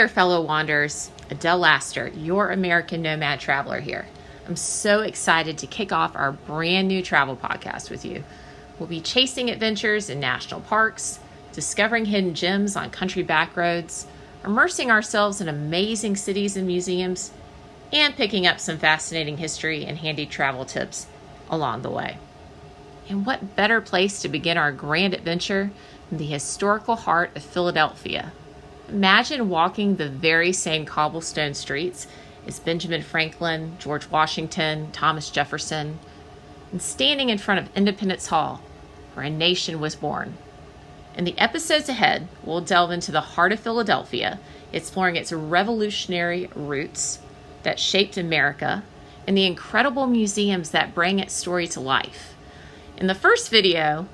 there, fellow wanderers. Adele Lassiter, your American Nomad Traveler here. I'm so excited to kick off our brand new travel podcast with you. We'll be chasing adventures in national parks, discovering hidden gems on country back roads, immersing ourselves in amazing cities and museums, and picking up some fascinating history and handy travel tips along the way. And what better place to begin our grand adventure than the historical heart of Philadelphia? Imagine walking the very same cobblestone streets as Benjamin Franklin, George Washington, Thomas Jefferson, and standing in front of Independence Hall, where a nation was born. In the episodes ahead, we'll delve into the heart of Philadelphia, exploring its revolutionary roots that shaped America, and the incredible museums that bring its story to life. In the first video,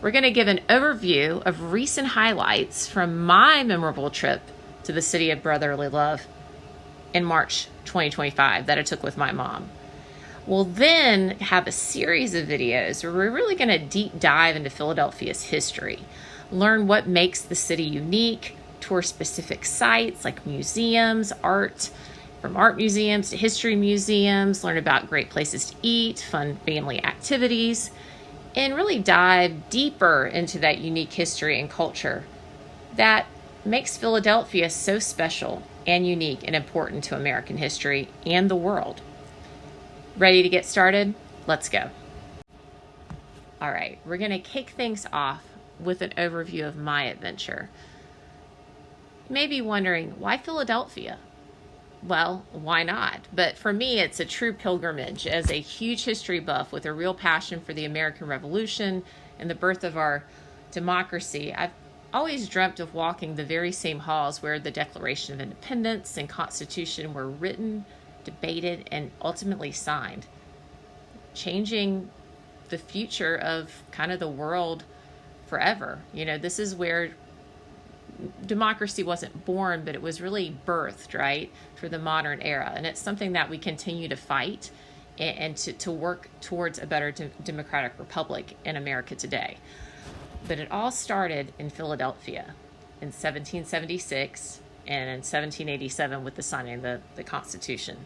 we're going to give an overview of recent highlights from my memorable trip to the city of brotherly love in March 2025 that I took with my mom. We'll then have a series of videos where we're really going to deep dive into Philadelphia's history, learn what makes the city unique, tour specific sites like museums, art, from art museums to history museums, learn about great places to eat, fun family activities, and really dive deeper into that unique history and culture that makes Philadelphia so special and unique and important to American history and the world. Ready to get started? Let's go. All right, we're going to kick things off with an overview of my adventure. You may be wondering, why Philadelphia? Well, why not? But for me, it's a true pilgrimage. As a huge history buff with a real passion for the American Revolution and the birth of our democracy, I've always dreamt of walking the very same halls where the Declaration of Independence and Constitution were written, debated, and ultimately signed, changing the future of kind of the world forever. You know, this is where democracy wasn't born, but it was really birthed, right, for the modern era. And it's something that we continue to fight and to work towards a better democratic republic in America today. But it all started in Philadelphia in 1776 and in 1787 with the signing of the Constitution.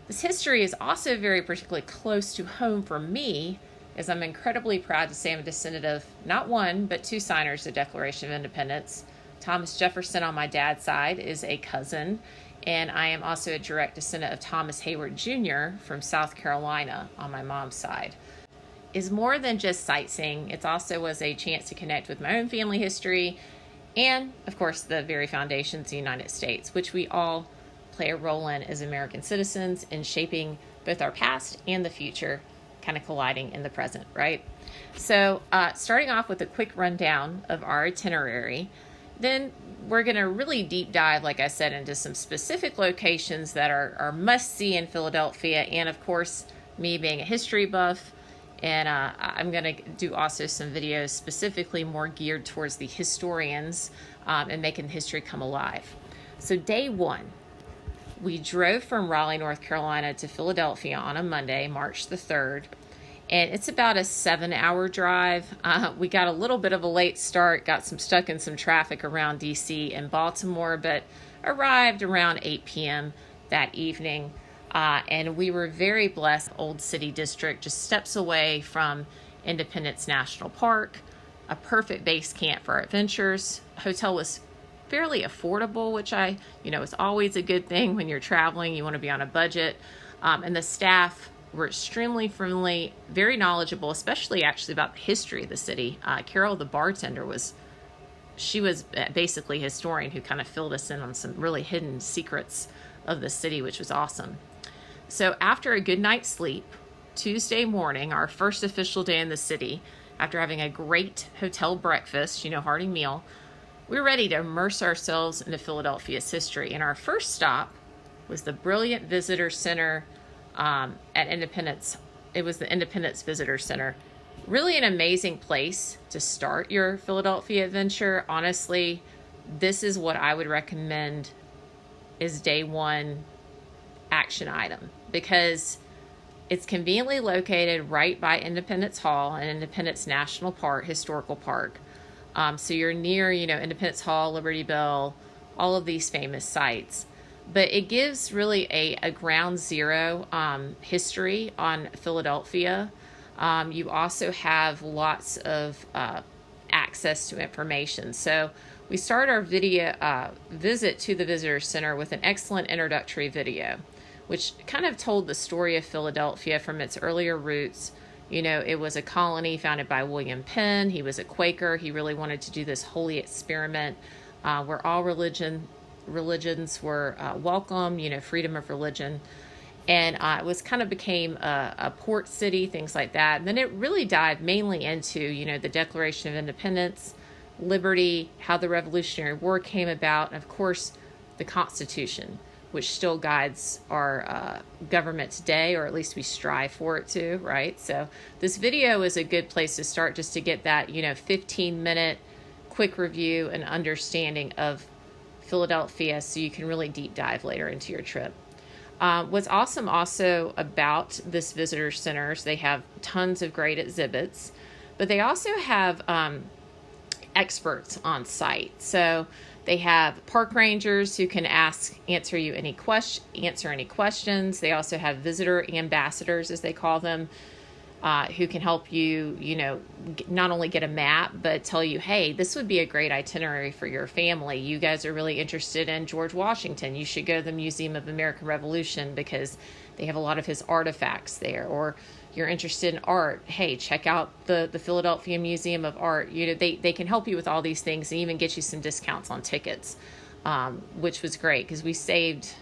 This history is also very particularly close to home for me, as I'm incredibly proud to say I'm a descendant of not one, but two signers of the Declaration of Independence. Thomas Jefferson on my dad's side is a cousin, and I am also a direct descendant of Thomas Hayward Jr. from South Carolina on my mom's side. It's more than just sightseeing. It also was a chance to connect with my own family history and, of course, the very foundations of the United States, which we all play a role in as American citizens in shaping both our past and the future, kind of colliding in the present, right? So starting off with a quick rundown of our itinerary, then we're going to really deep dive, like I said, into some specific locations that are must-see in Philadelphia, and of course, me being a history buff, and I'm going to do also some videos specifically more geared towards the historians and making history come alive. So day one, we drove from Raleigh, North Carolina to Philadelphia on a Monday, March the 3rd, and it's about a 7-hour drive. We got a little bit of a late start, got stuck in some traffic around DC and Baltimore, but arrived around 8 p.m. that evening. And we were very blessed. Old City District, just steps away from Independence National Park, a perfect base camp for our adventures. Hotel was fairly affordable, which is always a good thing when you're traveling. You want to be on a budget. And the staff were extremely friendly, very knowledgeable, especially actually about the history of the city. Carol, the bartender, was basically a historian who kind of filled us in on some really hidden secrets of the city, which was awesome. So after a good night's sleep, Tuesday morning, our first official day in the city, after having a great hotel breakfast, hearty meal, we were ready to immerse ourselves into Philadelphia's history. And our first stop was the brilliant visitor center at Independence. It was the Independence Visitor Center. Really an amazing place to start your Philadelphia adventure. Honestly, this is what I would recommend as day one action item, because it's conveniently located right by Independence Hall and Independence National Park, Historical Park. So you're near, Independence Hall, Liberty Bell, all of these famous sites. But it gives really a ground zero history on Philadelphia. You also have lots of access to information. So we start our video visit to the Visitor Center with an excellent introductory video, which kind of told the story of Philadelphia from its earlier roots. You know, it was a colony founded by William Penn. He was a Quaker. He really wanted to do this holy experiment where all religions were welcome, you know, freedom of religion. And it was kind of became a port city, things like that. And then it really dived mainly into, you know, the Declaration of Independence, liberty, how the Revolutionary War came about, and of course, the Constitution, which still guides our government today, or at least we strive for it to, right? So this video is a good place to start, just to get that, you know, 15-minute quick review and understanding of Philadelphia, so you can really deep dive later into your trip. What's awesome also about this visitor centers, they have tons of great exhibits, but they also have experts on site. So they have park rangers who can answer any questions. They also have visitor ambassadors, as they call them, who can help you, you know, not only get a map, but tell you, hey, this would be a great itinerary for your family. You guys are really interested in George Washington. You should go to the Museum of American Revolution because they have a lot of his artifacts there. Or you're interested in art, hey, check out the Philadelphia Museum of Art. You know, they can help you with all these things and even get you some discounts on tickets, which was great because we saved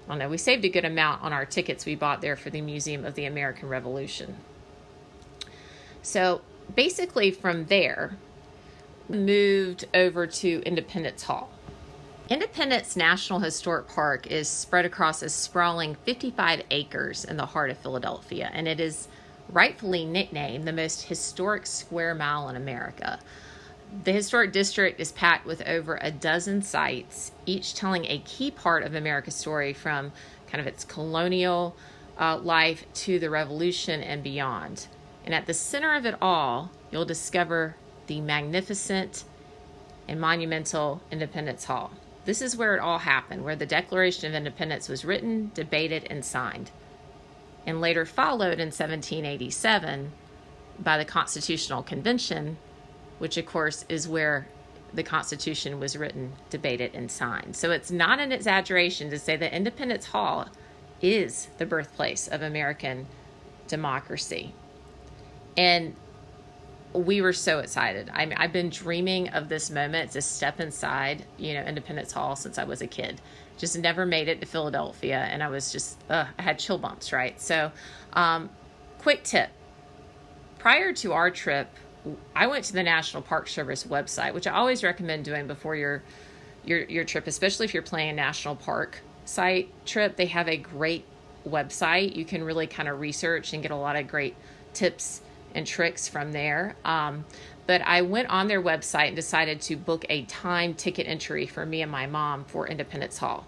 a good amount on our tickets we bought there for the Museum of the American Revolution. So basically from there, moved over to Independence Hall. Independence National Historic Park is spread across a sprawling 55 acres in the heart of Philadelphia, and it is rightfully nicknamed the most historic square mile in America. The historic district is packed with over a dozen sites, each telling a key part of America's story from kind of its colonial life to the Revolution and beyond. And at the center of it all, you'll discover the magnificent and monumental Independence Hall. This is where it all happened, where the Declaration of Independence was written, debated, and signed, and later followed in 1787 by the Constitutional Convention, which of course is where the Constitution was written, debated, and signed. So it's not an exaggeration to say that Independence Hall is the birthplace of American democracy. And we were so excited. I've been dreaming of this moment to step inside, you know, Independence Hall since I was a kid. Just never made it to Philadelphia, and I was just, I had chill bumps, right? So, quick tip. Prior to our trip, I went to the National Park Service website, which I always recommend doing before your trip, especially if you're planning a national park site trip. They have a great website. You can really kind of research and get a lot of great tips and tricks from there. But I went on their website and decided to book a time ticket entry for me and my mom for Independence Hall.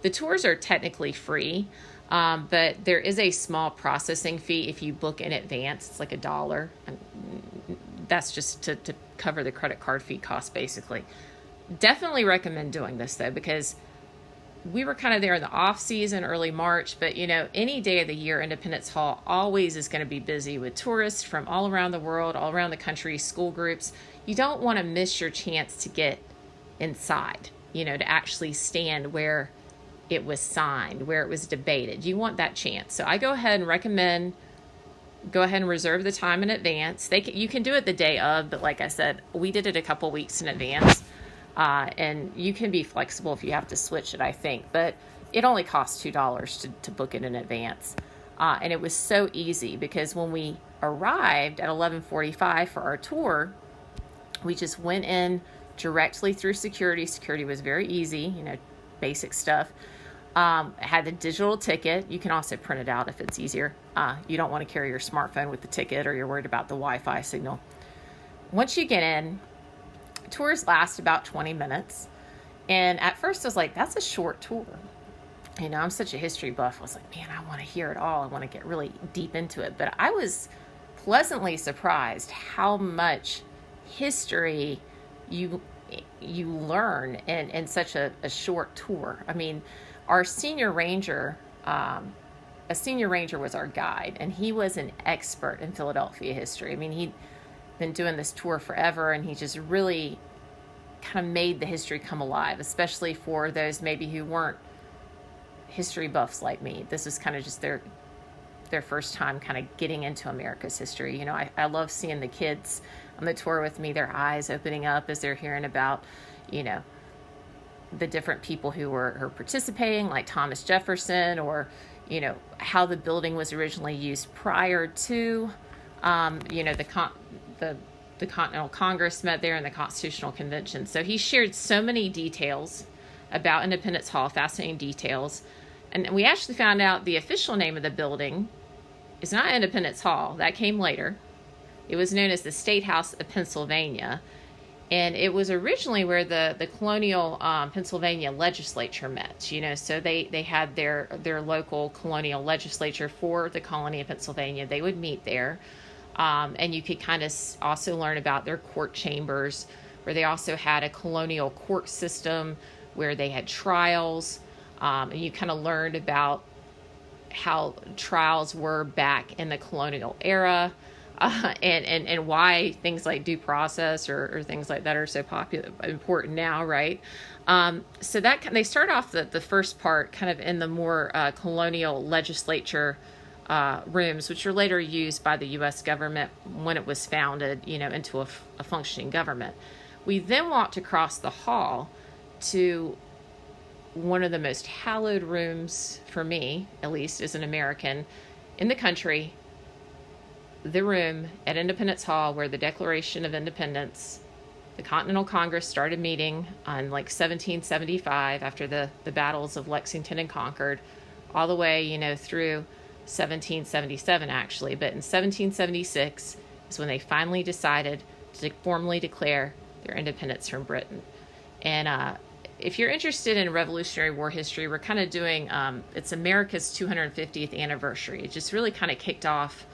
The tours are technically free, but there is a small processing fee if you book in advance. It's like $1. That's just to cover the credit card fee cost, basically. Definitely recommend doing this, though, because we were kind of there in the off season, early March, but you know, any day of the year, Independence Hall always is going to be busy with tourists from all around the world, all around the country, school groups. You don't want to miss your chance to get inside, you know, to actually stand where it was signed, where it was debated. You want that chance. So I go ahead and recommend, go ahead and reserve the time in advance. You can do it the day of, but like I said, we did it a couple weeks in advance. And you can be flexible if you have to switch it, I think. But it only costs $2 to book it in advance. And it was so easy because when we arrived at 11:45 for our tour, we just went in directly through security. Security was very easy, you know, basic stuff. Had the digital ticket. You can also print it out if it's easier. You don't want to carry your smartphone with the ticket or you're worried about the Wi-Fi signal. Once you get in, tours last about 20 minutes. And at first I was like, that's a short tour. You know, I'm such a history buff. I was like, man, I want to hear it all. I want to get really deep into it. But I was pleasantly surprised how much history you you learn in such a short tour. I mean, our senior ranger, a senior ranger was our guide, and he was an expert in Philadelphia history. I mean, he'd been doing this tour forever, and he just really kind of made the history come alive, especially for those maybe who weren't history buffs like me. This was kind of just their first time kind of getting into America's history. You know, I love seeing the kids on the tour with me, their eyes opening up as they're hearing about, you know, the different people who were participating, like Thomas Jefferson, or, you know, how the building was originally used prior to, you know, the Continental Congress met there and the Constitutional Convention. So he shared so many details about Independence Hall, fascinating details. And we actually found out the official name of the building is not Independence Hall. That came later. It was known as the State House of Pennsylvania. And it was originally where the colonial Pennsylvania legislature met, you know, so they had their local colonial legislature for the colony of Pennsylvania. They would meet there. And you could kind of also learn about their court chambers, where they also had a colonial court system where they had trials. And you kind of learned about how trials were back in the colonial era, and why things like due process or things like that are so important now, right? So that they start off the first part kind of in the more colonial legislature rooms, which were later used by the U.S. government when it was founded, you know, into a functioning government. We then walked across the hall to one of the most hallowed rooms, for me, at least as an American, in the country, the room at Independence Hall where the Declaration of Independence, the Continental Congress started meeting on like 1775 after the battles of Lexington and Concord, all the way, you know, through 1777 actually. But in 1776 is when they finally decided to formally declare their independence from Britain. And if you're interested in Revolutionary War history, we're kind of doing, it's America's 250th anniversary. It just really kind of kicked off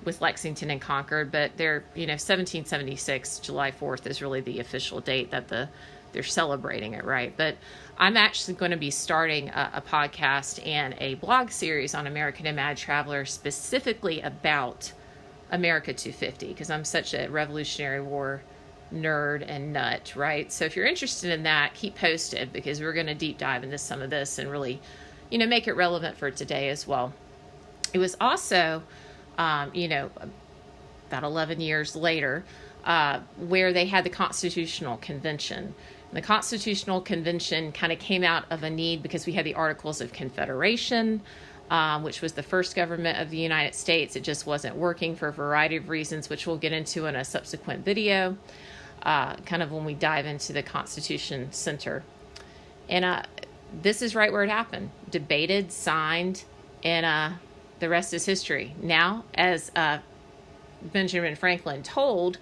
with Lexington and Concord, but they're, you know, 1776, July 4th is really the official date that they're celebrating it, right? But I'm actually going to be starting a podcast and a blog series on American Nomad Traveler specifically about America 250, because I'm such a Revolutionary War nerd and nut, right? So if you're interested in that, keep posted, because we're going to deep dive into some of this and really, you know, make it relevant for today as well. It was also, you know, about 11 years later, where they had the Constitutional Convention. And the Constitutional Convention kind of came out of a need because we had the Articles of Confederation, which was the first government of the United States. It just wasn't working for a variety of reasons, which we'll get into in a subsequent video, kind of when we dive into the Constitution Center. And this is right where it happened. Debated, signed, and the rest is history. Now, as Benjamin Franklin told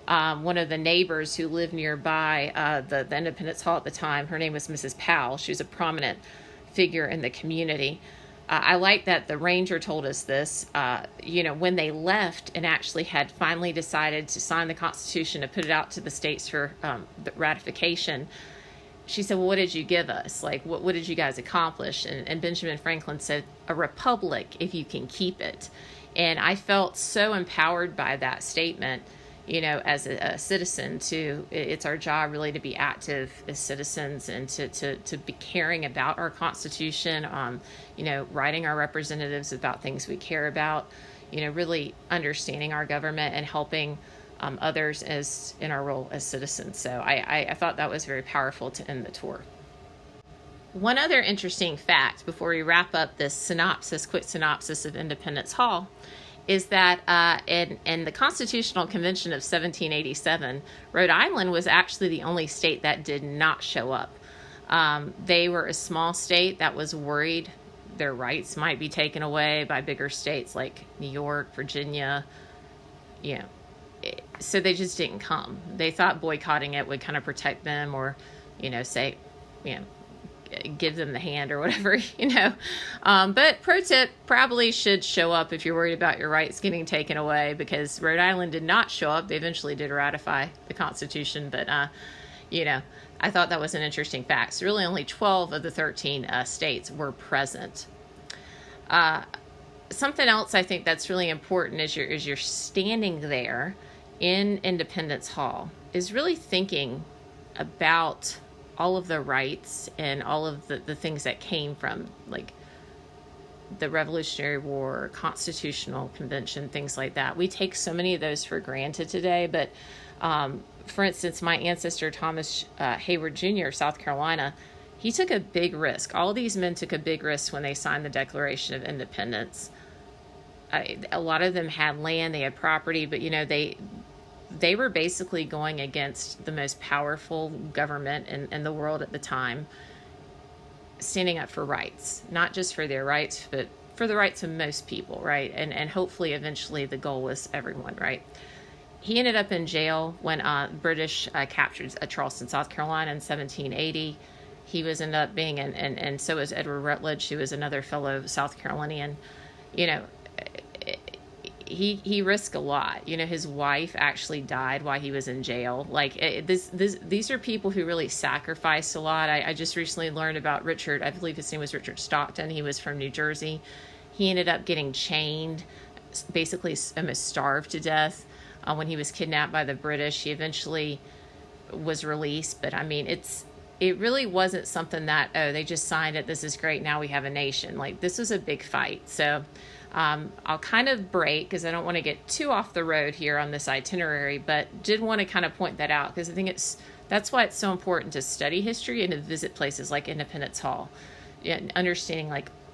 one of the neighbors who lived nearby the Independence Hall at the time, her name was Mrs. Powell. She was a prominent figure in the community. I like that the ranger told us this, you know, when they left and actually had finally decided to sign the Constitution to put it out to the states for ratification. She said, well, what did you give us? Like, what did you guys accomplish? And Benjamin Franklin said, a republic if you can keep it. And I felt so empowered by that statement, you know, as a citizen it's our job really to be active as citizens and to be caring about our Constitution, you know, writing our representatives about things we care about, you know, really understanding our government and helping others as in our role as citizens. So I thought that was very powerful to end the tour. One other interesting fact before we wrap up this quick synopsis of Independence Hall, is that in the Constitutional Convention of 1787, Rhode Island was actually the only state that did not show up. They were a small state that was worried their rights might be taken away by bigger states like New York, Virginia, you know. So they just didn't come. They thought boycotting it would kind of protect them, or, you know, say, you know, give them the hand or whatever, you know. But pro tip, probably should show up if you're worried about your rights getting taken away, because Rhode Island did not show up. They eventually did ratify the Constitution, but I thought that was an interesting fact. So really only 12 of the 13 states were present. Something else I think that's really important as you're standing there in Independence Hall is really thinking about all of the rights and all of the things that came from, like, the Revolutionary War, Constitutional Convention, things like that. We take so many of those for granted today, but for instance, my ancestor Thomas Hayward Jr. of South Carolina, he took a big risk. All these men took a big risk when they signed the Declaration of Independence. A lot of them had land, they had property, but they were basically going against the most powerful government in the world at the time, standing up for rights, not just for their rights, but for the rights of most people, right? And hopefully eventually the goal was everyone, right? He ended up in jail when British captured Charleston, South Carolina in 1780. He was ended up being, and so was Edward Rutledge, who was another fellow South Carolinian. He risked a lot. His wife actually died while he was in jail. These are people who really sacrificed a lot. I just recently learned about Richard. I believe his name was Richard Stockton. He was from New Jersey. He ended up getting chained, basically almost starved to death when he was kidnapped by the British. He eventually was released, but it really wasn't something that, they just signed it, this is great, now we have a nation. This was a big fight. So I'll kind of break because I don't want to get too off the road here on this itinerary, but did want to kind of point that out because I think that's why it's so important to study history and to visit places like Independence Hall, and understanding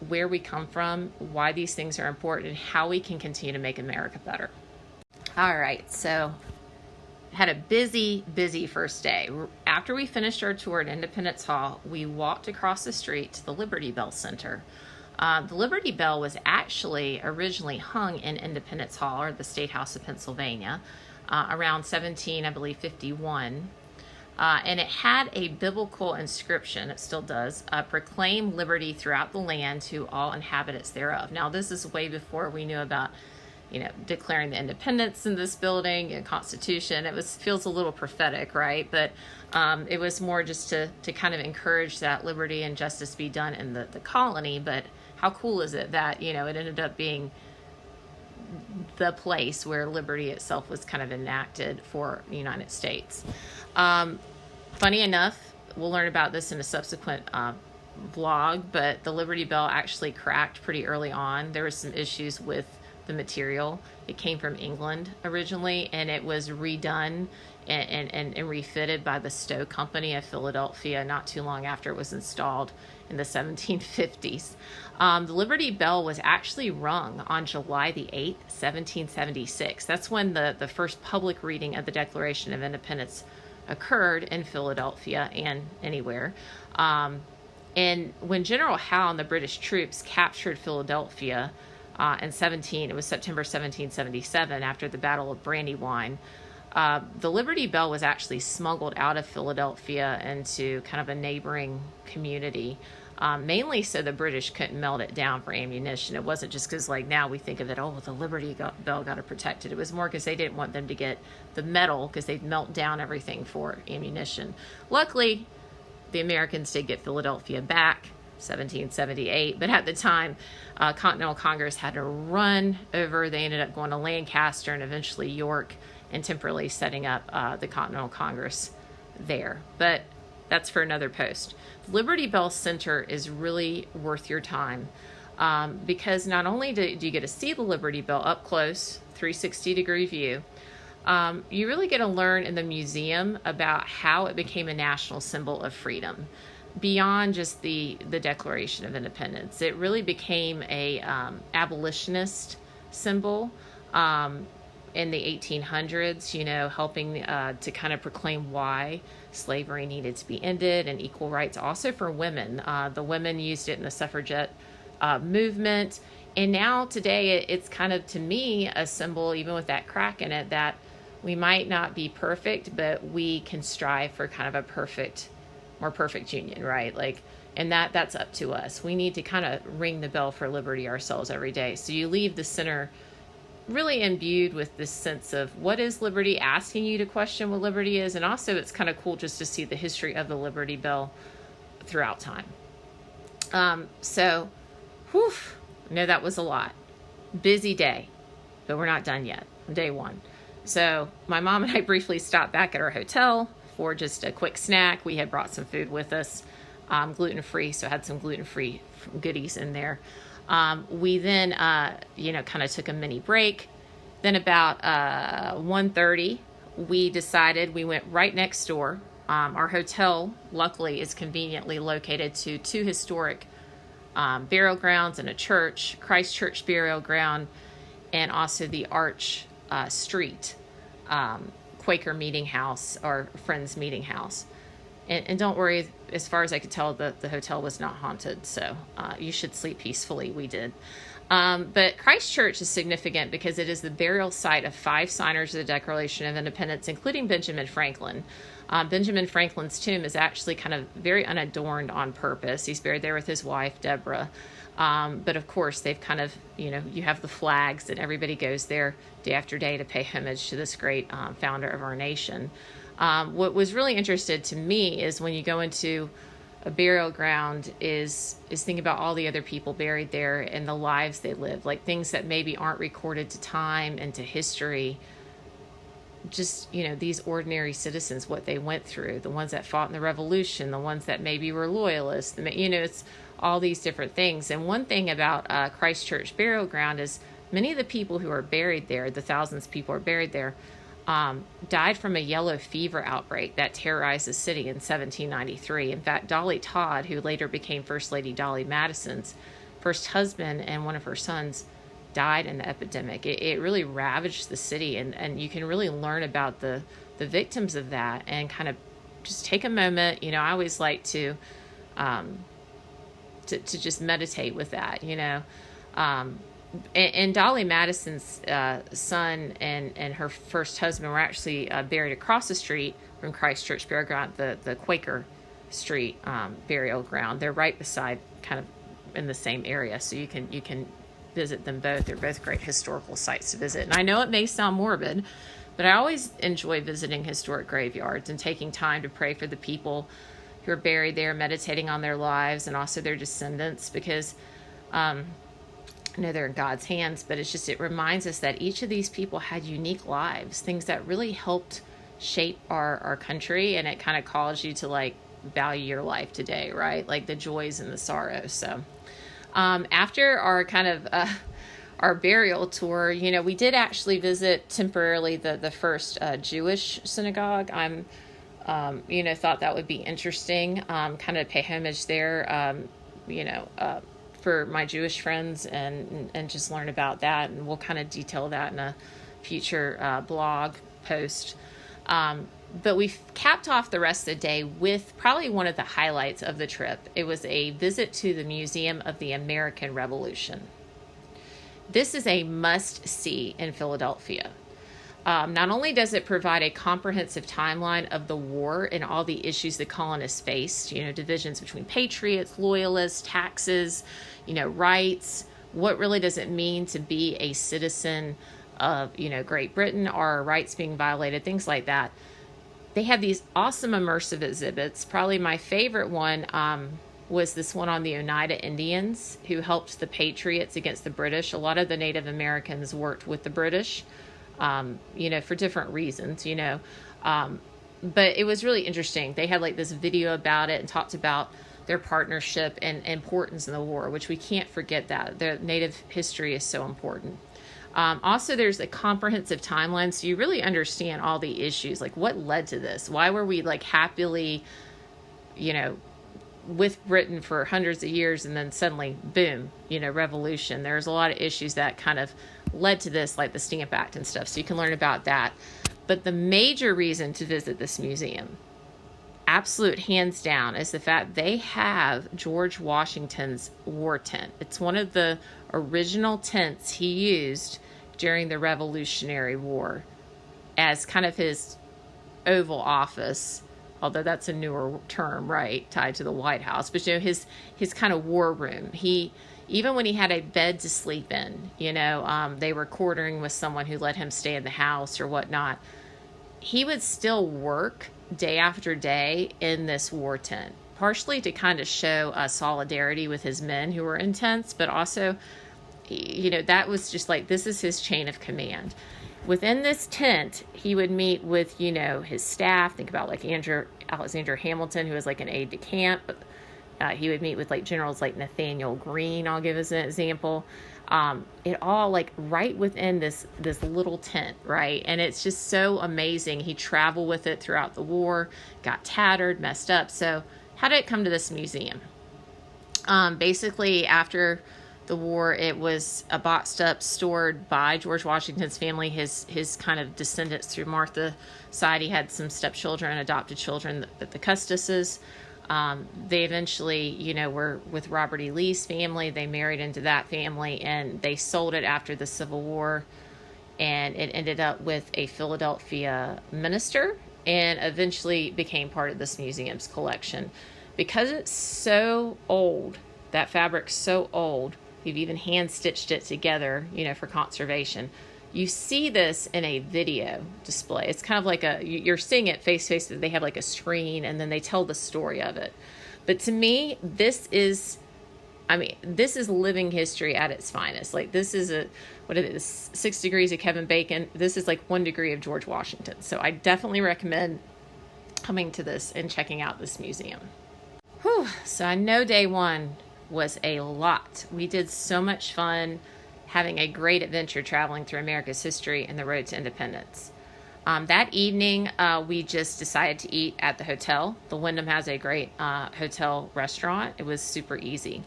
where we come from, why these things are important, and how we can continue to make America better. All right, so had a busy first day. After we finished our tour at Independence Hall, we walked across the street to the Liberty Bell Center. The Liberty Bell was actually originally hung in Independence Hall, or the State House of Pennsylvania, around 51. And it had a biblical inscription, it still does, proclaim liberty throughout the land to all inhabitants thereof. Now, this is way before we knew about declaring the independence in this building and Constitution. Feels a little prophetic, right? But it was more just to kind of encourage that liberty and justice be done in the colony. But how cool is it that, it ended up being the place where liberty itself was kind of enacted for the United States. Funny enough, we'll learn about this in a subsequent vlog, but the Liberty Bell actually cracked pretty early on. There was some issues with the material. It came from England originally, and it was redone and refitted by the Stowe Company of Philadelphia not too long after it was installed in the 1750s. The Liberty Bell was actually rung on July the 8th, 1776. That's when the first public reading of the Declaration of Independence occurred in Philadelphia and anywhere. And when General Howe and the British troops captured Philadelphia it was September 1777, after the Battle of Brandywine, the Liberty Bell was actually smuggled out of Philadelphia into kind of a neighboring community, mainly so the British couldn't melt it down for ammunition. It wasn't just because, now we think of it, the Liberty Bell got it protected. It was more because they didn't want them to get the metal, because they'd melt down everything for ammunition. Luckily, the Americans did get Philadelphia back, 1778, but at the time, Continental Congress had to run over. They ended up going to Lancaster and eventually York, and temporarily setting up the Continental Congress there. But that's for another post. The Liberty Bell Center is really worth your time because not only do you get to see the Liberty Bell up close, 360-degree view, you really get to learn in the museum about how it became a national symbol of freedom. Beyond just the Declaration of Independence, it really became a abolitionist symbol in the 1800s, helping to kind of proclaim why slavery needed to be ended and equal rights also for women. The women used it in the suffragette movement. And now today it's kind of, to me, a symbol, even with that crack in it, that we might not be perfect, but we can strive for kind of a more perfect union, right? And that's up to us. We need to kind of ring the bell for liberty ourselves every day. So you leave the center really imbued with this sense of what is liberty, asking you to question what liberty is. And also it's kind of cool just to see the history of the Liberty Bell throughout time. Whew, I know that was a lot. Busy day, but we're not done yet. Day one. So my mom and I briefly stopped back at our hotel for just a quick snack. We had brought some food with us, gluten-free, so I had some gluten-free goodies in there. We then, kind of took a mini break. Then about 1:30, we decided we went right next door. Our hotel, luckily, is conveniently located to two historic burial grounds and a church, Christ Church Burial Ground, and also the Arch Street Quaker Meeting House, or Friends Meeting House. And don't worry, as far as I could tell, the hotel was not haunted, so you should sleep peacefully. We did. But Christ Church is significant because it is the burial site of 5 signers of the Declaration of Independence, including Benjamin Franklin. Benjamin Franklin's tomb is actually kind of very unadorned on purpose. He's buried there with his wife, Deborah. But of course, they've kind of, you have the flags, and everybody goes there day after day to pay homage to this great founder of our nation. What was really interesting to me is when you go into a burial ground is think about all the other people buried there and the lives they lived, like things that maybe aren't recorded to time and to history. Just, these ordinary citizens, what they went through, the ones that fought in the Revolution, the ones that maybe were loyalists, it's all these different things. And one thing about Christ Church Burial Ground is many of the people who are buried there, the thousands of people are buried there, died from a yellow fever outbreak that terrorized the city in 1793. In fact, Dolly Todd, who later became First Lady Dolly Madison's first husband and one of her sons, died in the epidemic. It really ravaged the city, and you can really learn about the victims of that and kind of just take a moment. I always like to just meditate with that, and Dolly Madison's son and her first husband were actually buried across the street from Christ Church Burial Ground, the Quaker Street burial ground. They're right beside, kind of in the same area, so you can visit them both. They're both great historical sites to visit. And I know it may sound morbid, but I always enjoy visiting historic graveyards and taking time to pray for the people who are buried there, meditating on their lives and also their descendants, because I know they're in God's hands, but it reminds us that each of these people had unique lives, things that really helped shape our country, and it kind of calls you to value your life today, right? Like the joys and the sorrows. So after our kind of our burial tour, we did actually visit temporarily the first Jewish synagogue. Thought that would be interesting, kind of pay homage there, for my Jewish friends and just learn about that. And we'll kind of detail that in a future blog post. But we capped off the rest of the day with probably one of the highlights of the trip. It was a visit to the Museum of the American Revolution. This is a must-see in Philadelphia. Not only does it provide a comprehensive timeline of the war and all the issues the colonists faced, divisions between patriots, loyalists, taxes, rights, what really does it mean to be a citizen of, Great Britain, are rights being violated, things like that. They have these awesome immersive exhibits. Probably my favorite one was this one on the Oneida Indians, who helped the Patriots against the British. A lot of the Native Americans worked with the British, for different reasons, but it was really interesting. They had this video about it and talked about their partnership and importance in the war, which we can't forget that. The Native history is so important. Also, there's a comprehensive timeline, so you really understand all the issues, what led to this. Why were we happily, with Britain for hundreds of years, and then suddenly, boom, revolution. There's a lot of issues that kind of led to this, like the Stamp Act and stuff, so you can learn about that. But the major reason to visit this museum, absolute hands down, is the fact they have George Washington's war tent. It's one of the original tents he used during the Revolutionary War as kind of his Oval Office, although that's a newer term, right, tied to the White House. But his kind of war room. He even when he had a bed to sleep in, they were quartering with someone who let him stay in the house or whatnot. He would still work day after day in this war tent, partially to kind of show solidarity with his men who were intense, but also, that was just like, this is his chain of command. Within this tent, he would meet with, his staff. Think about like Alexander Hamilton, who was like an aide de camp. He would meet with like generals like Nathaniel Greene, I'll give as an example. It all like right within this little tent, right? And it's just so amazing. He traveled with it throughout the war, got tattered, messed up. So how did it come to this museum? Basically, after the war, it was a boxed up, stored by George Washington's family, his kind of descendants through Martha's side. He had some stepchildren, adopted children, the Custuses. They eventually, were with Robert E. Lee's family. They married into that family, and they sold it after the Civil War, and it ended up with a Philadelphia minister and eventually became part of this museum's collection. Because it's so old, that fabric's so old, you've even hand-stitched it together, for conservation. You see this in a video display. It's kind of like you're seeing it face-to-face. They have like a screen, and then they tell the story of it. But to me, this is living history at its finest. Like, this is 6 degrees of Kevin Bacon. This is like 1 degree of George Washington. So I definitely recommend coming to this and checking out this museum. Whew. So I know day one was a lot. We did so much fun, having a great adventure traveling through America's history and the road to independence. That evening, we just decided to eat at the hotel. The Wyndham has a great hotel restaurant. It was super easy.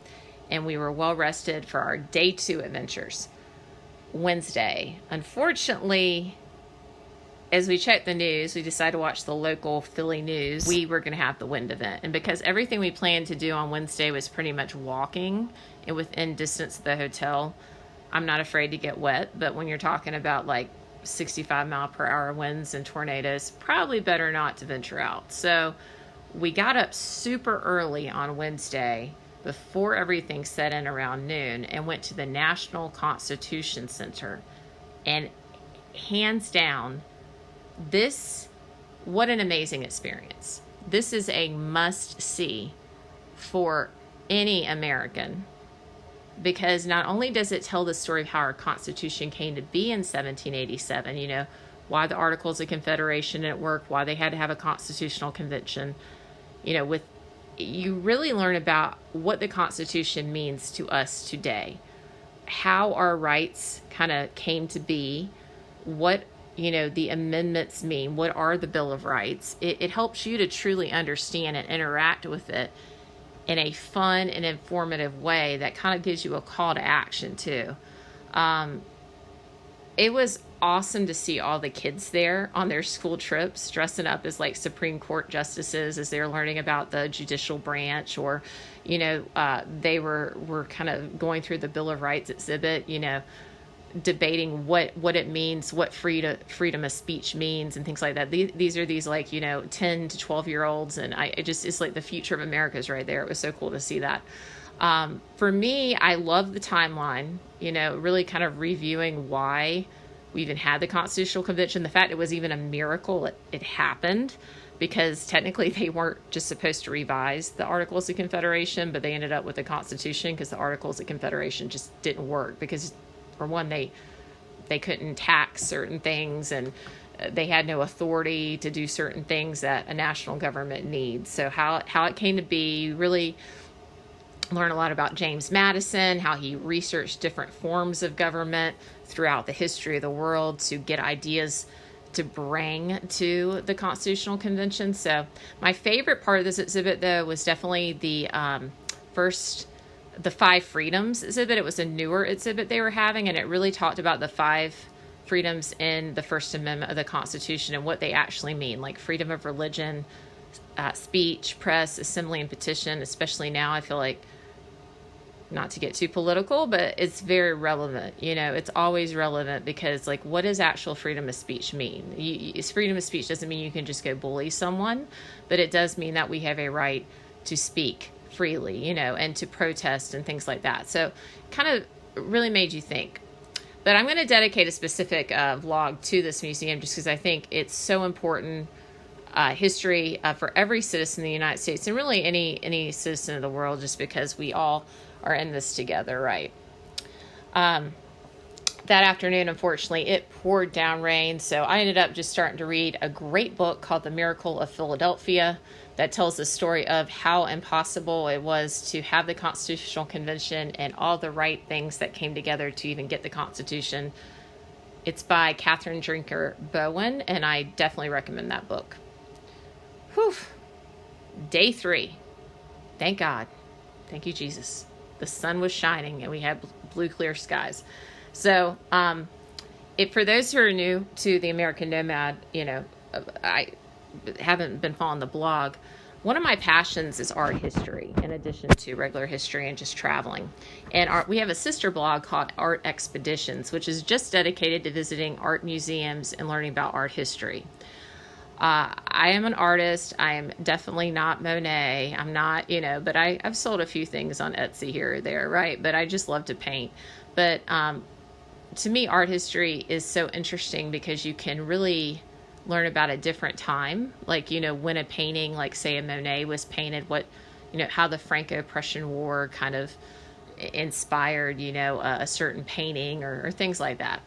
And we were well rested for our day 2 adventures. Wednesday. Unfortunately, as we checked the news, we decided to watch the local Philly news. We were going to have the wind event. And because everything we planned to do on Wednesday was pretty much walking and within distance of the hotel, I'm not afraid to get wet. But when you're talking about like 65 mile per hour winds and tornadoes, probably better not to venture out. So we got up super early on Wednesday before everything set in around noon and went to the National Constitution Center. And hands down, what an amazing experience. This is a must-see for any American, because not only does it tell the story of how our Constitution came to be in 1787, why the Articles of Confederation didn't work, why they had to have a constitutional convention, you really learn about what the Constitution means to us today, how our rights kind of came to be, what the amendments mean, what are the Bill of Rights. It helps you to truly understand and interact with it in a fun and informative way that kind of gives you a call to action too. It was awesome to see all the kids there on their school trips dressing up as like Supreme Court justices as they're learning about the judicial branch, or they were kind of going through the Bill of Rights exhibit, debating what it means, what freedom of speech means, and things like that. These are these like 10 to 12-year-olds, and it's like the future of America is right there. It was so cool to see that. For me, I love the timeline, really kind of reviewing why we even had the Constitutional Convention. The fact it was even a miracle it happened, because technically they weren't just supposed to revise the Articles of Confederation, but they ended up with the Constitution because the Articles of Confederation just didn't work, because for one, they couldn't tax certain things, and they had no authority to do certain things that a national government needs. So how it came to be, you really learn a lot about James Madison, how he researched different forms of government throughout the history of the world to get ideas to bring to the Constitutional Convention. So my favorite part of this exhibit, though, was definitely the Five Freedoms exhibit. It was a newer exhibit they were having, and it really talked about the 5 freedoms in the First Amendment of the Constitution and what they actually mean, like freedom of religion, speech, press, assembly, and petition. Especially now, I feel like, not to get too political, but it's very relevant. It's always relevant, because like, what does actual freedom of speech mean? Freedom of speech doesn't mean you can just go bully someone, but it does mean that we have a right to speak freely, and to protest and things like that. So kind of really made you think. But I'm going to dedicate a specific vlog to this museum just because I think it's so important history for every citizen in the United States, and really any citizen of the world, just because we all are in this together, right? That afternoon, unfortunately, it poured down rain, so I ended up just starting to read a great book called The Miracle of Philadelphia that tells the story of how impossible it was to have the Constitutional Convention and all the right things that came together to even get the Constitution. It's by Catherine Drinker Bowen, and I definitely recommend that book. Whew. Day 3. Thank God. Thank you, Jesus. The sun was shining and we had blue, clear skies. So, for those who are new to the American Nomad, I haven't been following the blog. One of my passions is art history, in addition to regular history and just traveling. And we have a sister blog called Art Expeditions, which is just dedicated to visiting art museums and learning about art history. I am an artist. I am definitely not Monet. I'm not, but I've sold a few things on Etsy here or there, right? But I just love to paint. But to me, art history is so interesting because you can really learn about a different time. Like, when a painting, like say a Monet was painted, how the Franco-Prussian War kind of inspired, a certain painting or things like that.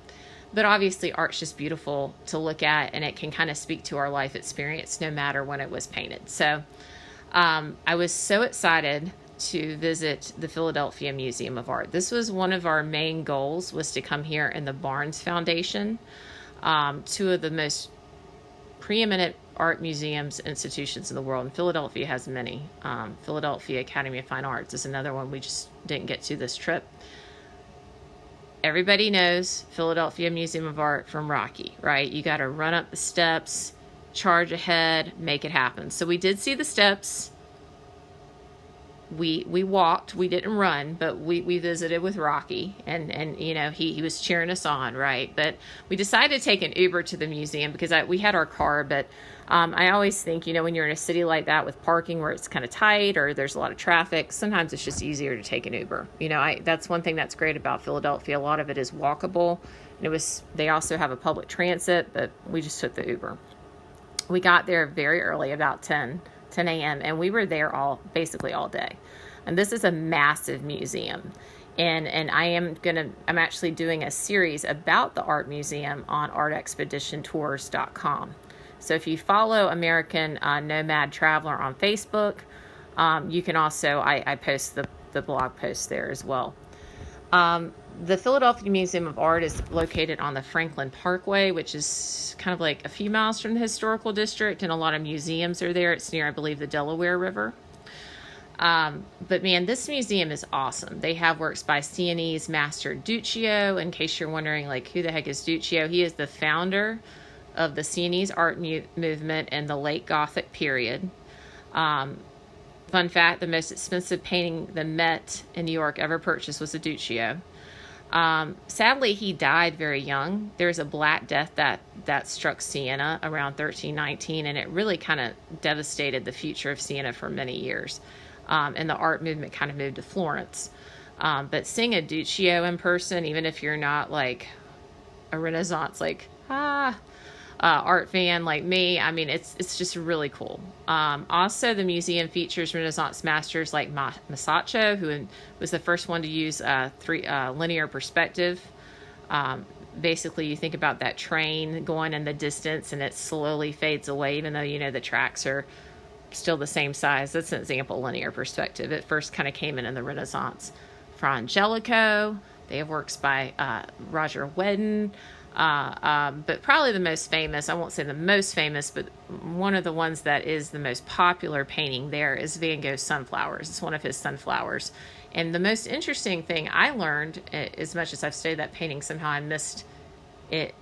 But obviously art's just beautiful to look at, and it can kind of speak to our life experience no matter when it was painted. So I was so excited to visit the Philadelphia Museum of Art. This was one of our main goals, was to come here in the Barnes Foundation, two of the most preeminent art museums institutions in the world, and Philadelphia has many. Philadelphia Academy of Fine Arts is another one we just didn't get to this trip. Everybody knows Philadelphia Museum of Art from Rocky, right? You got to run up the steps, charge ahead, make it happen. So we did see the steps. We walked, we didn't run, but we visited with Rocky, and he was cheering us on, right? But we decided to take an Uber to the museum because we had our car, but I always think, when you're in a city like that with parking where it's kind of tight or there's a lot of traffic, sometimes it's just easier to take an Uber. That's one thing that's great about Philadelphia. A lot of it is walkable. They also have a public transit, but we just took the Uber. We got there very early, about 10 a.m., and we were there basically all day. And this is a massive museum. And I'm actually doing a series about the art museum on artexpeditiontours.com. So if you follow American Nomad Traveler on Facebook, you can also, I post the blog post there as well. The Philadelphia Museum of Art is located on the Franklin Parkway, which is kind of like a few miles from the historical district, and a lot of museums are there. It's near, I believe, the Delaware River. But man, this museum is awesome. They have works by Sienese master Duccio. In case you're wondering, like, who the heck is Duccio? He is the founder of the Sienese art movement in the late Gothic period. Fun fact, the most expensive painting the Met in New York ever purchased was a Duccio. Sadly, he died very young. There's a Black Death that struck Siena around 1319, and it really kind of devastated the future of Siena for many years. And the art movement kind of moved to Florence. But seeing a Duccio in person, even if you're not like a Renaissance art fan like me, I mean, it's just really cool. Also, the museum features Renaissance masters like Masaccio, who was the first one to use linear perspective. Basically, you think about that train going in the distance and it slowly fades away, even though the tracks are still the same size. That's an example of linear perspective. It first kind of came in the Renaissance. Fra Angelico, they have works by Roger Wedden. But probably the most famous, I won't say the most famous, but one of the ones that is the most popular painting there is Van Gogh's Sunflowers. It's one of his sunflowers. And the most interesting thing I learned, as much as I've studied that painting, somehow I missed it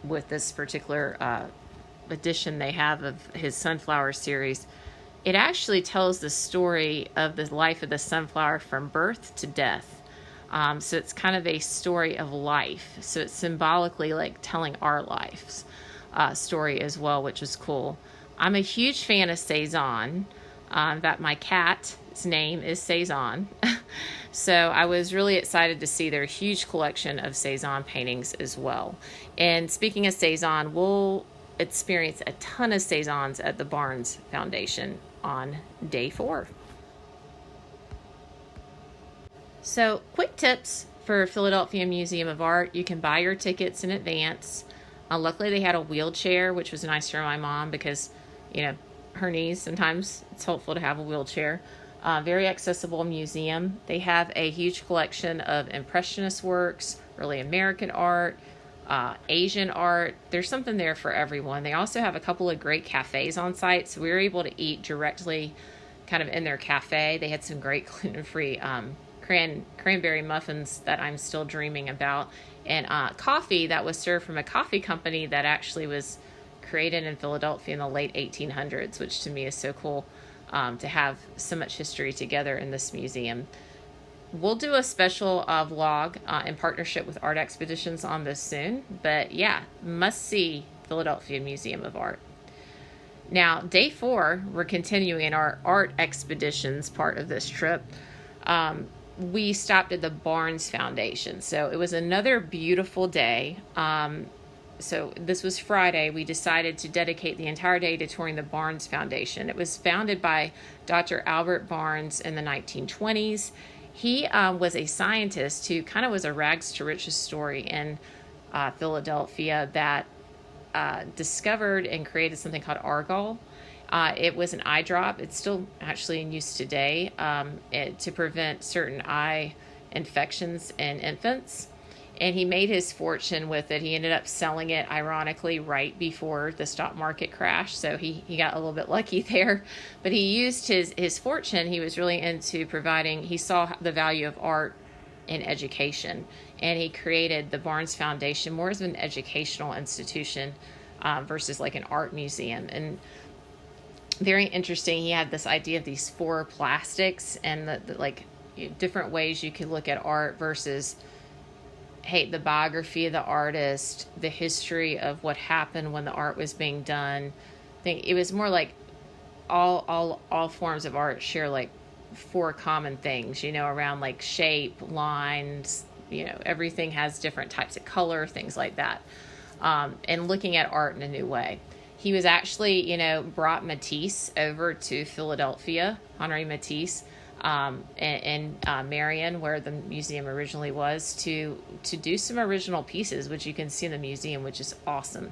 with this particular edition they have of his Sunflower series. It actually tells the story of the life of the sunflower from birth to death. So it's kind of a story of life. So it's symbolically like telling our life's story as well, which is cool. I'm a huge fan of Cezanne. that my cat's name is Cezanne. So I was really excited to see their huge collection of Cezanne paintings as well. And speaking of Cezanne, we'll experience a ton of Cezannes at the Barnes Foundation on day 4. So quick tips for Philadelphia Museum of Art. You can buy your tickets in advance. Luckily they had a wheelchair, which was nice for my mom because, her knees, sometimes it's helpful to have a wheelchair. Very accessible museum. They have a huge collection of Impressionist works, early American art, Asian art. There's something there for everyone. They also have a couple of great cafes on site, so we were able to eat directly kind of in their cafe. They had some great gluten-free cranberry muffins that I'm still dreaming about, and coffee that was served from a coffee company that actually was created in Philadelphia in the late 1800s, which to me is so cool. To have so much history together in this museum. We'll do a special vlog in partnership with Art Expeditions on this soon, but yeah, must see Philadelphia Museum of Art. Now, day 4, we're continuing our Art Expeditions part of this trip. We stopped at the Barnes Foundation, so it was another beautiful day. So this was Friday. We decided to dedicate the entire day to touring the Barnes Foundation. It was founded by Dr. Albert Barnes in the 1920s. He was a scientist who kind of was a rags to riches story in Philadelphia that discovered and created something called argol. It was an eye drop. It's still actually in use today to prevent certain eye infections in infants. And he made his fortune with it. He ended up selling it, ironically, right before the stock market crash. So he got a little bit lucky there. But he used his fortune. He was really into he saw the value of art in education. And he created the Barnes Foundation more as an educational institution versus like an art museum. And very interesting, he had this idea of these 4 plastics and the different ways you could look at art versus the biography of the artist, the history of what happened when the art was being done. I think it was more like all forms of art share like 4 common things, around like shape, lines, everything has different types of color, things like that. And looking at art in a new way. He was actually, brought Matisse over to Philadelphia, Henri Matisse, in Marion, where the museum originally was, to do some original pieces, which you can see in the museum, which is awesome.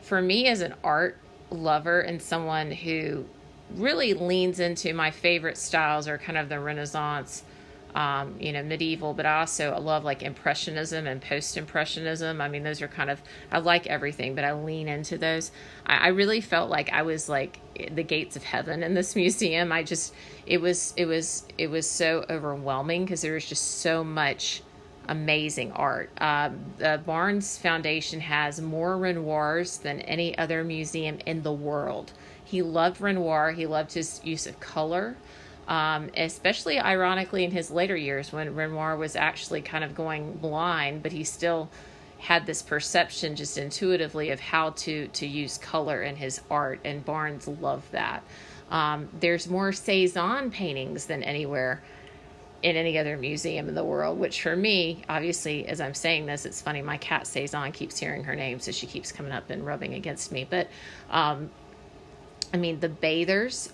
For me, as an art lover and someone who really leans into my favorite styles are kind of the Renaissance, medieval, but I love like Impressionism and Post-Impressionism. I mean, those are I like everything, but I lean into those. I really felt like I was like the gates of heaven in this museum. It was so overwhelming because there was just so much amazing art. The Barnes Foundation has more Renoirs than any other museum in the world. He loved Renoir. He loved his use of color. Especially ironically in his later years when Renoir was actually kind of going blind, but he still had this perception just intuitively of how to use color in his art, and Barnes loved that. There's more Cezanne paintings than anywhere in any other museum in the world, which for me, obviously, as I'm saying this, it's funny, my cat Cezanne keeps hearing her name, so she keeps coming up and rubbing against me. But, the Bathers,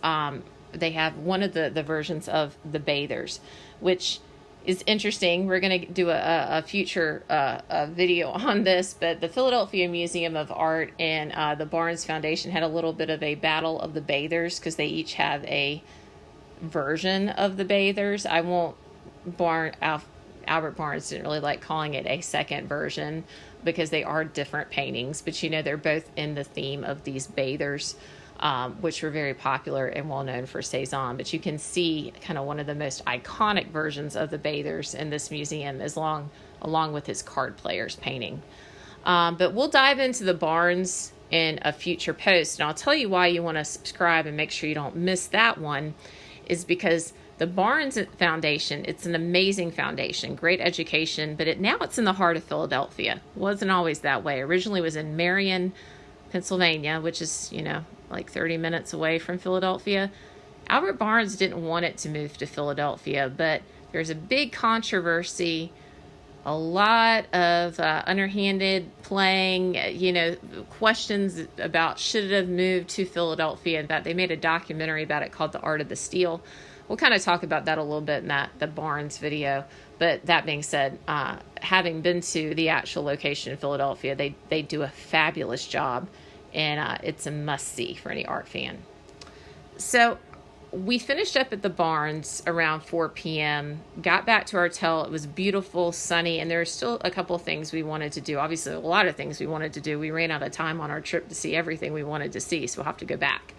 they have one of the versions of the Bathers, which is interesting. We're going to do a future video on this, but the Philadelphia Museum of Art and the Barnes Foundation had a little bit of a battle of the Bathers because they each have a version of the Bathers. Albert Barnes didn't really like calling it a second version because they are different paintings, but they're both in the theme of these Bathers. Which were very popular and well known for Cezanne. But you can see kind of one of the most iconic versions of the Bathers in this museum, along with his card players painting. But we'll dive into the Barnes in a future post, and I'll tell you why you want to subscribe and make sure you don't miss that one, is because the Barnes Foundation, it's an amazing foundation, great education, but now it's in the heart of Philadelphia. It wasn't always that way. Originally it was in Marion, Pennsylvania, which is, like 30 minutes away from Philadelphia. Albert Barnes didn't want it to move to Philadelphia, but there's a big controversy, a lot of underhanded playing, questions about should it have moved to Philadelphia. In fact, they made a documentary about it called The Art of the Steal. We'll kind of talk about that a little bit in the Barnes video. But that being said, having been to the actual location in Philadelphia, they do a fabulous job, and it's a must-see for any art fan. So we finished up at the Barnes around 4 p.m., got back to our hotel. It was beautiful, sunny, and there were still a couple of things we wanted to do. Obviously, a lot of things we wanted to do. We ran out of time on our trip to see everything we wanted to see, so we'll have to go back.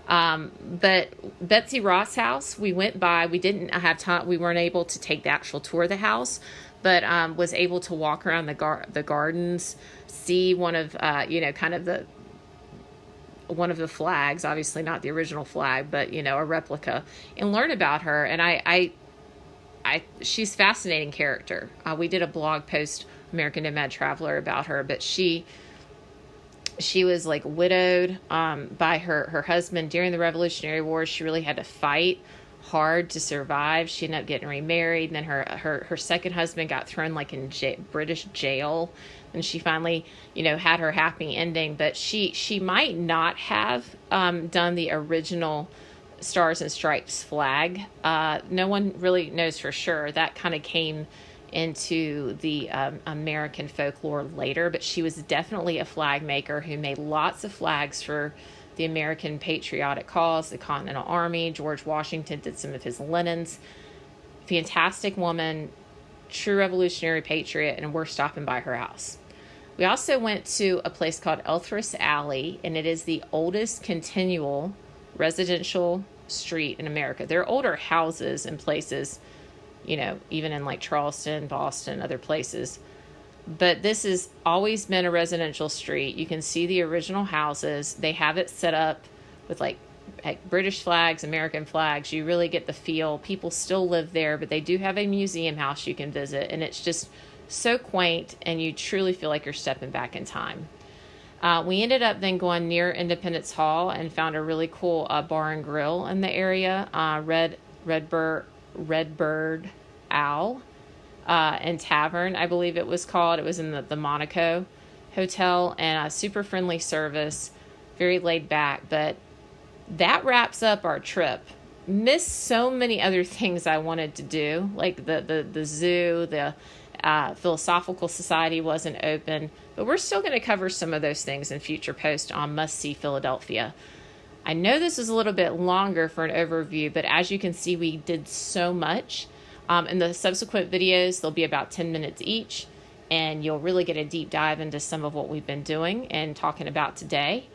But Betsy Ross' house, we went by. We didn't have time. We weren't able to take the actual tour of the house, but was able to walk around the gardens, see one of, one of the flags, obviously not the original flag, but, a replica, and learn about her. And she's a fascinating character. We did a blog post, American Nomad Traveler, about her, but she was like widowed by her husband during the Revolutionary War. She really had to fight hard to survive. She ended up getting remarried, and then her second husband got thrown like in British jail, and she finally had her happy ending. But she might not have done the original Stars and Stripes flag. No one really knows for sure. That kind of came into the American folklore later, but she was definitely a flag maker who made lots of flags for the American patriotic cause, the Continental Army. George Washington did some of his linens. Fantastic woman, true revolutionary patriot, and we're stopping by her house. We also went to a place called Elthris Alley, and it is the oldest continual residential street in America. There are older houses in places, even in like Charleston, Boston, other places. But this has always been a residential street. You can see the original houses. They have it set up with like British flags, American flags. You really get the feel. People still live there, but they do have a museum house you can visit. And it's just so quaint, and you truly feel like you're stepping back in time. We ended up then going near Independence Hall and found a really cool bar and grill in the area, Redbird Owl and Tavern, I believe it was called. It was in the Monaco Hotel, and a super friendly service, very laid back. But that wraps up our trip. Missed so many other things I wanted to do, like the zoo, the Philosophical Society wasn't open, but we're still going to cover some of those things in future posts on Must See Philadelphia. I know this is a little bit longer for an overview, but as you can see, we did so much. In the subsequent videos, they'll be about 10 minutes each, and you'll really get a deep dive into some of what we've been doing and talking about today.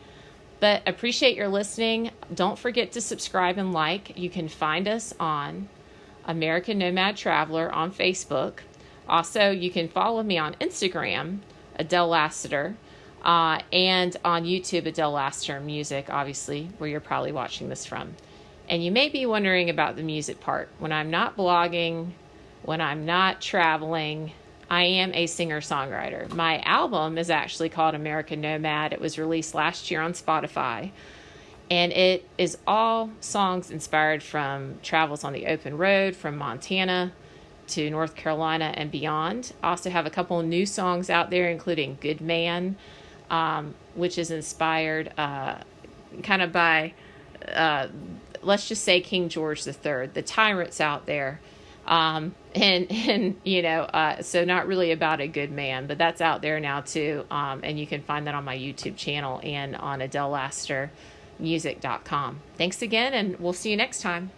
But appreciate your listening. Don't forget to subscribe and like. You can find us on American Nomad Traveler on Facebook. Also, you can follow me on Instagram, Adele Lassiter, and on YouTube, Adele Lassiter Music, obviously, where you're probably watching this from. And you may be wondering about the music part. When I'm not blogging, when I'm not traveling, I am a singer-songwriter. My album is actually called American Nomad. It was released last year on Spotify. And it is all songs inspired from travels on the open road from Montana to North Carolina and beyond. I also have a couple of new songs out there, including Good Man, which is inspired kind of by, let's just say, King George III, the tyrants out there. So not really about a good man, but that's out there now too. And you can find that on my YouTube channel and on AdeleLassiterMusic.com. Thanks again, and we'll see you next time.